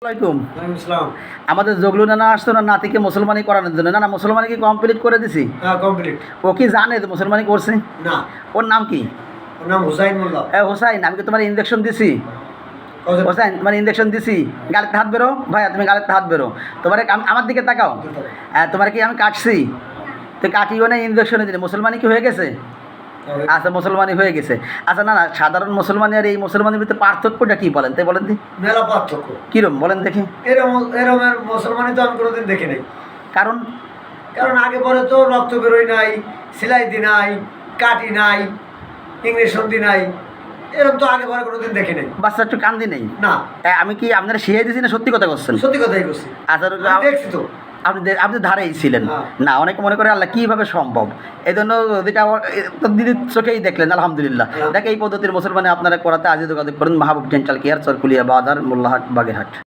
আসসালামাইকুম। ইসলাম। আমাদের জগলু নানা আসতো না নাতিকে মুসলমানি করানোর জন্য। না না, মুসলমানি কি কমপ্লিট করে দিছি? হ্যাঁ, কমপ্লিট। ও কি জানে যে মুসলমানি করছে? না, ওর নাম কি? ওর নাম হুসাইন মোল্লা। হোসাইন, আমি কি তোমার ইঞ্জেকশন দিছি? কজন? হোসাইন, তোমার ইঞ্জেকশন দিছি? গালেতে হাত বেরো ভাইয়া, তুমি গালেতে হাত বেরো। তোমার আমার দিকে তাকাও। তোমার কি আমি কাটছি? তো কাটিও না, ইঞ্জেকশনে দিলে মুসলমানি কি হয়ে গেছে? আচ্ছা, মুসলমানি হয়ে গেছে। আচ্ছা, না না, সাধারণ মুসলমানি আর এই মুসলমানের ভিতরে পার্থক্যটা কি বলেন তাই বলেন দি। মেলা পার্থক্য। কীরকম বলেন দেখি। এরমের মুসলমানি তো আমি কোনোদিন দেখি নাই। কারণ কারণ আগে পরে তো রক্ত বেরোয় নাই, সেলাই দি নাই, কাটি নাই, ইংরেশন দি নাই, এরকম তো আগে পরে কোনোদিন দেখি নাই। বাচ্চা একটু কান্দি নেই না, আমি কি আপনারা শিখিয়ে দিয়েছি না সত্যি কথা করছেন? সত্যি কথাই করছি। আচ্ছা, আমি দেখছি তো। আপনি ধারেই ছিলেন। হ্যাঁ। না, অনেকে মনে করে আল্লাহ কীভাবে সম্ভব, এই জন্য যেটা তো দিদির চোখেই দেখলেন আলহামদুলিল্লাহ। হ্যাঁ। দেখে এই পদ্ধতির মুসলমানে আপনারা করাতে আজিজ যোগাযোগ করুন মাহবুব ডেন্টাল কেয়ার, চরকুলিয়া বাজার, মোল্লাহাট, বাগেরহাট।